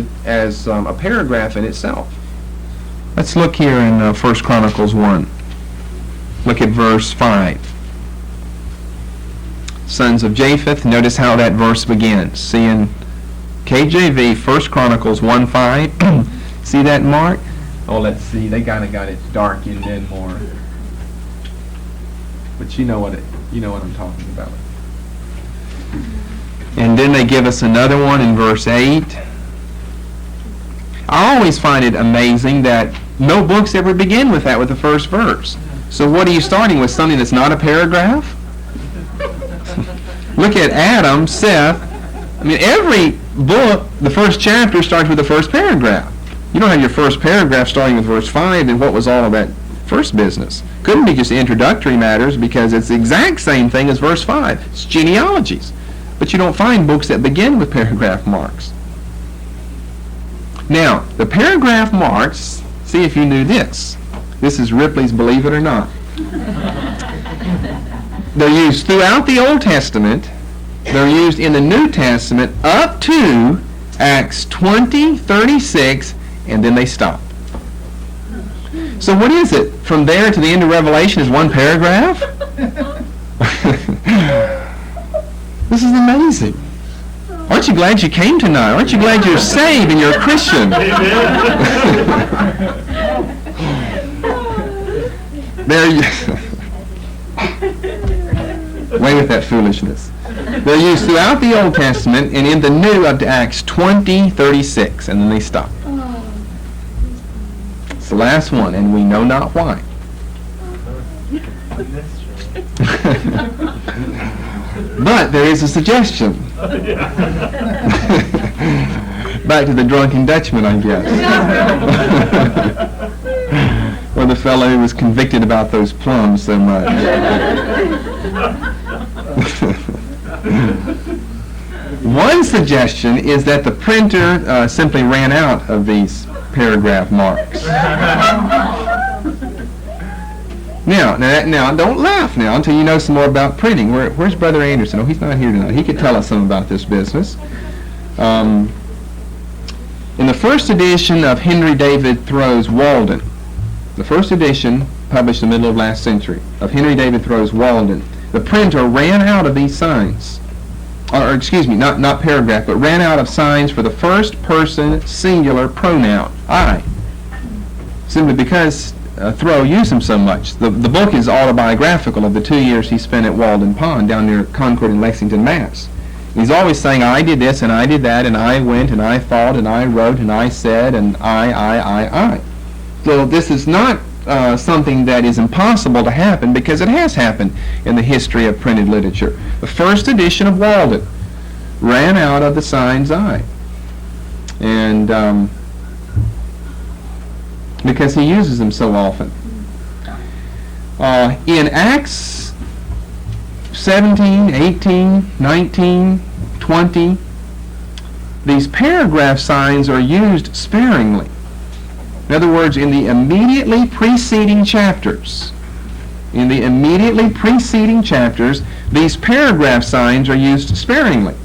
a paragraph in itself. Let's look here in 1 Chronicles 1. Look at verse 5. Sons of Japheth. Notice how that verse begins. See in KJV, 1 Chronicles 1:5. See that mark? Oh, let's see. They kind of got it darkened in more. But you know what I'm talking about. And then they give us another one in verse 8. I always find it amazing that no books ever begin with that, with the first verse. So what are you starting with? Something that's not a paragraph? Look at Adam, Seth. I mean, every book, the first chapter starts with the first paragraph. You don't have your first paragraph starting with verse 5, and what was all of that first business? Couldn't be just introductory matters, because it's the exact same thing as verse 5. It's genealogies. But you don't find books that begin with paragraph marks. Now, the paragraph marks, see if you knew this. This is Ripley's Believe It or Not. They're used throughout the Old Testament. They're used in the New Testament up to Acts 20:36, and then they stop. So what is it? From there to the end of Revelation is one paragraph? This is amazing. Aren't you glad you came tonight? Aren't you glad you're saved and you're a Christian? There you away with that foolishness. They're used throughout the Old Testament and in the New up to Acts 20:36, and then they stop. It's the last one, and we know not why. But there is a suggestion. Back to the drunken Dutchman, I guess. Or the fellow who was convicted about those plums so much. One suggestion is that the printer simply ran out of these paragraph marks. Now, don't laugh now until you know some more about printing. Where's Brother Anderson? Oh, he's not here tonight. He could tell us some about this business. In the first edition of Henry David Thoreau's Walden, the first edition, published in the middle of last century, of Henry David Thoreau's Walden, the printer ran out of these signs. Or excuse me, not paragraph, but ran out of signs for the first person singular pronoun, I. Simply because Thoreau used them so much. The book is autobiographical of the 2 years he spent at Walden Pond down near Concord and Lexington, Mass. He's always saying, I did this and I did that and I went and I thought and I wrote and I said and I. So this is not something that is impossible to happen, because it has happened in the history of printed literature. The first edition of Walden ran out of the signs I. And because he uses them so often. In Acts 17, 18, 19, 20, these paragraph signs are used sparingly. In other words, in the immediately preceding chapters, these paragraph signs are used sparingly.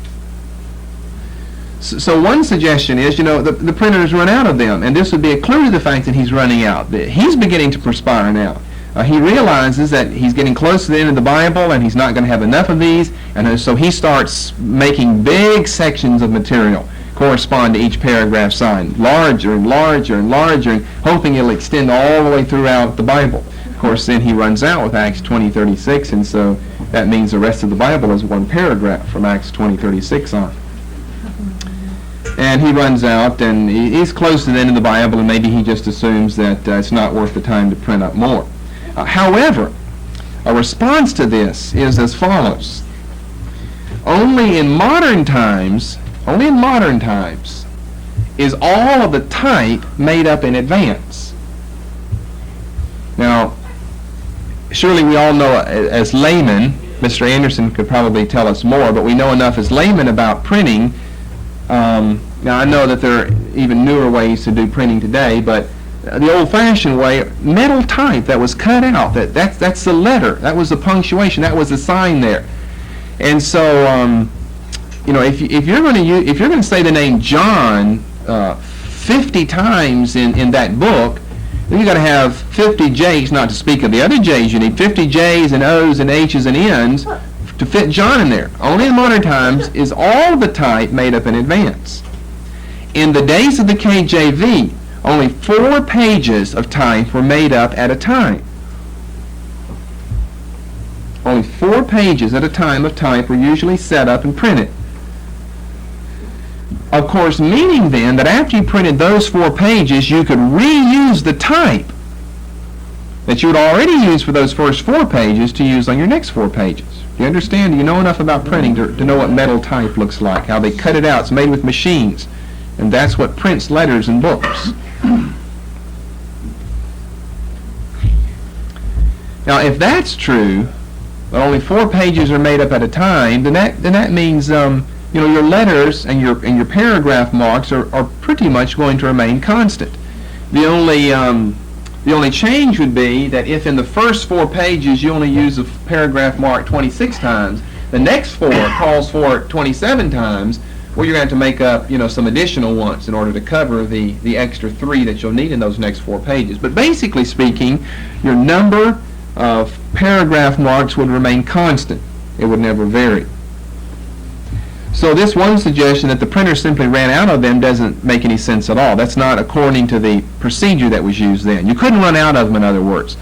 So one suggestion is, the printer has run out of them, and this would be a clue to the fact that he's running out. He's beginning to perspire now. He realizes that he's getting close to the end of the Bible, and he's not going to have enough of these, and so he starts making big sections of material correspond to each paragraph sign, larger and larger and larger, and hoping it'll extend all the way throughout the Bible. Of course, then he runs out with Acts 20:36, and so that means the rest of the Bible is one paragraph from Acts 20:36 on. And he runs out, and he's close to the end of the Bible, and maybe he just assumes that it's not worth the time to print up more. However, a response to this is as follows. Only in modern times is all of the type made up in advance. Now, surely we all know as laymen, Mr. Anderson could probably tell us more, but we know enough as laymen about printing. Now, I know that there are even newer ways to do printing today, but the old-fashioned way, metal type that was cut out, that's the letter, that was the punctuation, that was the sign there. And so, if you're going to say the name John 50 times in that book, then you've got to have 50 J's, not to speak of the other J's. You need 50 J's and O's and H's and N's to fit John in there. Only in modern times is all the type made up in advance. In the days of the KJV, only 4 pages of type were made up at a time. Only 4 pages at a time of type were usually set up and printed. Of course, meaning then that after you printed those 4 pages, you could reuse the type that you had already used for those first 4 pages to use on your next 4 pages. Do you understand? Do you know enough about printing to know what metal type looks like, how they cut it out? It's made with machines, and that's what prints letters and books. Now, if that's true, that only 4 pages are made up at a time, then that means your letters and your paragraph marks are pretty much going to remain constant. The only change would be that if in the first 4 pages you only use a paragraph mark 26 times, the next 4 calls for it 27 times, well, you're going to have to make up some additional ones in order to cover the extra 3 that you'll need in those next 4 pages. But basically speaking, your number of paragraph marks would remain constant. It would never vary. So this one suggestion that the printer simply ran out of them doesn't make any sense at all. That's not according to the procedure that was used then. You couldn't run out of them, in other words,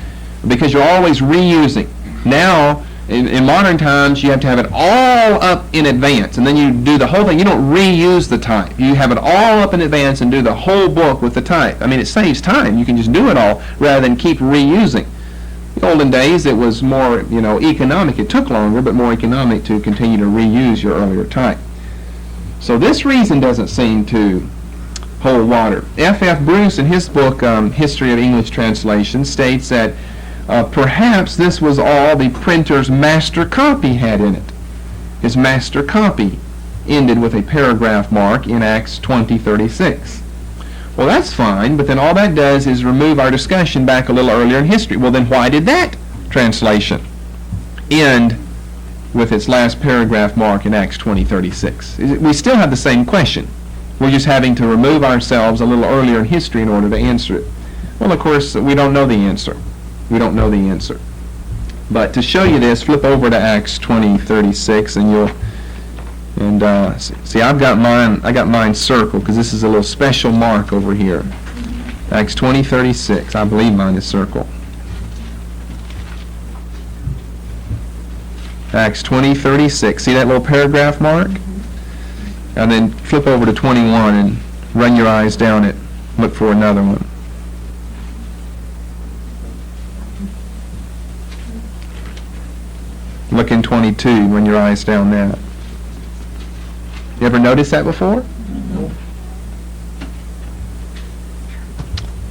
because you're always reusing. Now, in modern times, you have to have it all up in advance, and then you do the whole thing. You don't reuse the type. You have it all up in advance and do the whole book with the type. I mean, it saves time. You can just do it all rather than keep reusing. In the olden days, it was more, economic. It took longer, but more economic to continue to reuse your earlier type. So this reason doesn't seem to hold water. F.F. Bruce, in his book, History of English Translation, states that perhaps this was all the printer's master copy had in it. His master copy ended with a paragraph mark in Acts 20:36. Well, that's fine, but then all that does is remove our discussion back a little earlier in history. Well, then why did that translation end with its last paragraph mark in Acts 20:36? We still have the same question. We're just having to remove ourselves a little earlier in history in order to answer it. Well, of course, we don't know the answer. We don't know the answer. But to show you this, flip over to Acts 20:36, and you'll see. I got mine circled because this is a little special mark over here. Acts 20:36. I believe mine is circled. Acts 20:36. See that little paragraph mark? And then flip over to 21 and run your eyes down it. Look for another one. Look in 22, run your eyes down that. You ever noticed that before? No.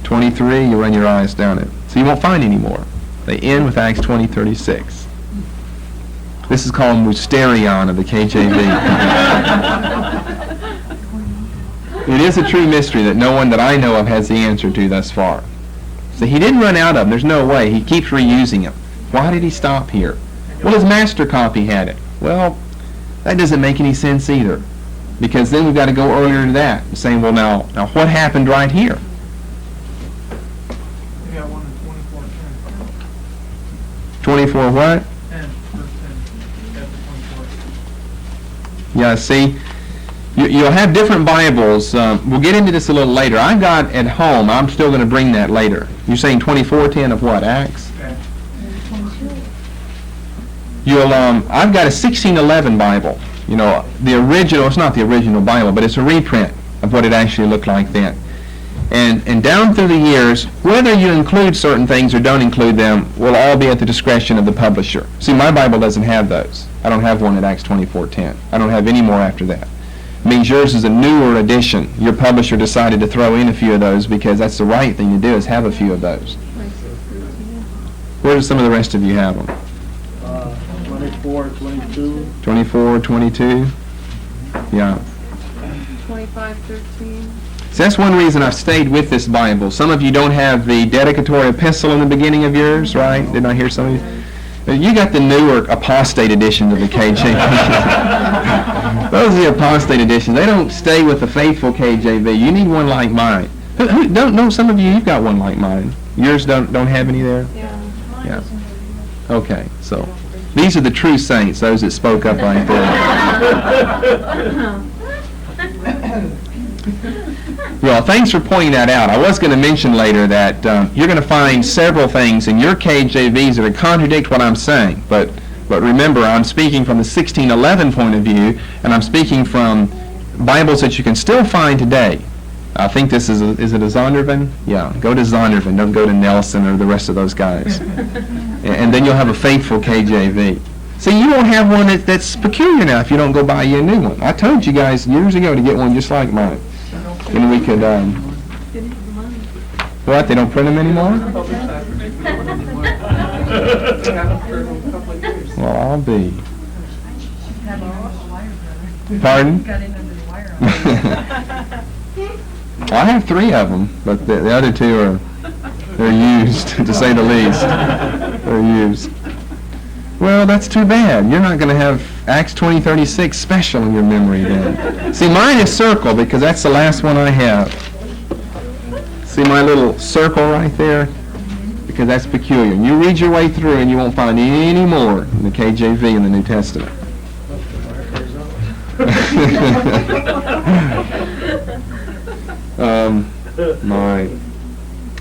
23, you run your eyes down it. So you won't find any more. They end with Acts 20:36. This is called Mysterion of the KJV. It is a true mystery that no one that I know of has the answer to thus far. So he didn't run out of them. There's no way. He keeps reusing them. Why did he stop here? Well, his master copy had it. Well, that doesn't make any sense either, because then we've got to go earlier to that, saying, well, now what happened right here? We got one in 24:10. 24 what? 10, verse 10. Chapter 24. Yeah, see, you'll have different Bibles. We'll get into this a little later. I've got at home, I'm still going to bring that later. You're saying 24:10 of what, Acts? Okay. I've got a 1611 Bible. You know, the original, it's not the original Bible, but it's a reprint of what it actually looked like then. And down through the years, whether you include certain things or don't include them will all be at the discretion of the publisher. See, my Bible doesn't have those. I don't have one at Acts 24:10. I don't have any more after that. It means yours is a newer edition. Your publisher decided to throw in a few of those because that's the right thing to do, is have a few of those. Where do some of the rest of you have them? 24, 22. 24, 22? Yeah. 25:13. So that's one reason I've stayed with this Bible. Some of you don't have the dedicatory epistle in the beginning of yours, right? Didn't I hear some of you? You got the newer apostate edition of the KJV. Those are the apostate editions. They don't stay with the faithful KJV. You need one like mine. Don't some of you, you've got one like mine. Yours don't have any there? Yeah. Okay, so these are the true saints, those that spoke up right there. Well, thanks for pointing that out. I was going to mention later that you're going to find several things in your KJVs that contradict what I'm saying. But remember, I'm speaking from the 1611 point of view, and I'm speaking from Bibles that you can still find today. I think this is it a Zondervan? Yeah, go to Zondervan. Don't go to Nelson or the rest of those guys. And then you'll have a faithful KJV. See, you won't have one that's peculiar now if you don't go buy you a new one. I told you guys years ago to get one just like mine. And we could, what, they don't print them anymore? Well, I'll be. Pardon? I have 3 of them, but the other 2 they're used, to say the least. They're used. Well, that's too bad. You're not going to have Acts 20:36 special in your memory then. See, mine is circle because that's the last one I have. See my little circle right there? Because that's peculiar. And you read your way through and you won't find any more in the KJV in the New Testament.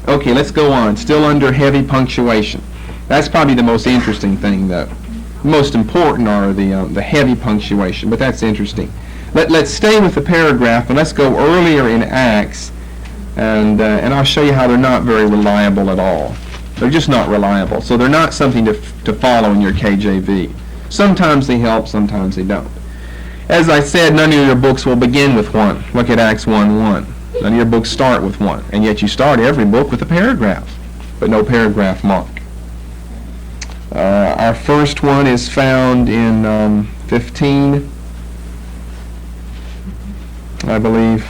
Okay, let's go on. Still under heavy punctuation. That's probably the most interesting thing, though. Most important are the heavy punctuation, but that's interesting. Let's stay with the paragraph, and let's go earlier in Acts, and I'll show you how they're not very reliable at all. They're just not reliable, so they're not something to follow in your KJV. Sometimes they help, sometimes they don't. As I said, none of your books will begin with 1. Look at Acts 1:1. None of your books start with 1, and yet you start every book with a paragraph, but no paragraph mark. Our first one is found in 15. I believe,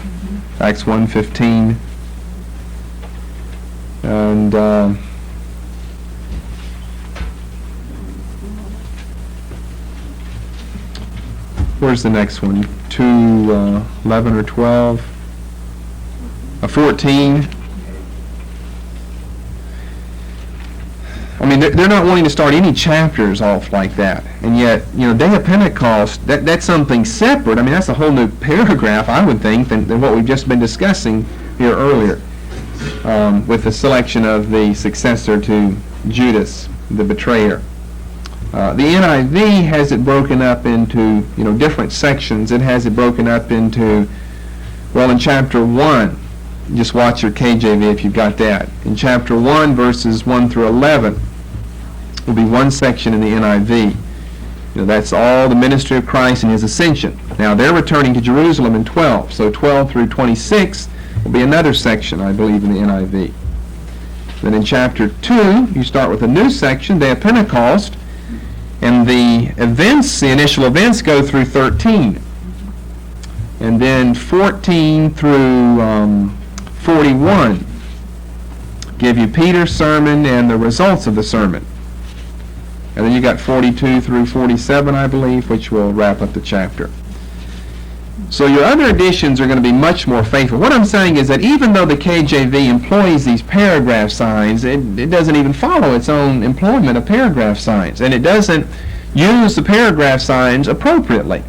Acts 1:15. And where's the next one? 2:11 or 12? 14. I mean, they're not wanting to start any chapters off like that. And yet, Day of Pentecost, that's something separate. I mean, that's a whole new paragraph, I would think, than what we've just been discussing here earlier, with the selection of the successor to Judas, the betrayer. The NIV has it broken up into, different sections. It has it broken up into, in chapter 1, just watch your KJV if you've got that. In chapter 1, verses 1 through 11, will be one section in the NIV. That's all the ministry of Christ and his ascension. Now, they're returning to Jerusalem in 12, so 12 through 26 will be another section, I believe, in the NIV. Then in chapter 2, you start with a new section, Day of Pentecost, and the initial events go through 13. And then 14 through 41 give you Peter's sermon and the results of the sermon. And then you got 42 through 47, I believe, which will wrap up the chapter. So your other editions are going to be much more faithful. What I'm saying is that even though the KJV employs these paragraph signs, it doesn't even follow its own employment of paragraph signs. And it doesn't use the paragraph signs appropriately.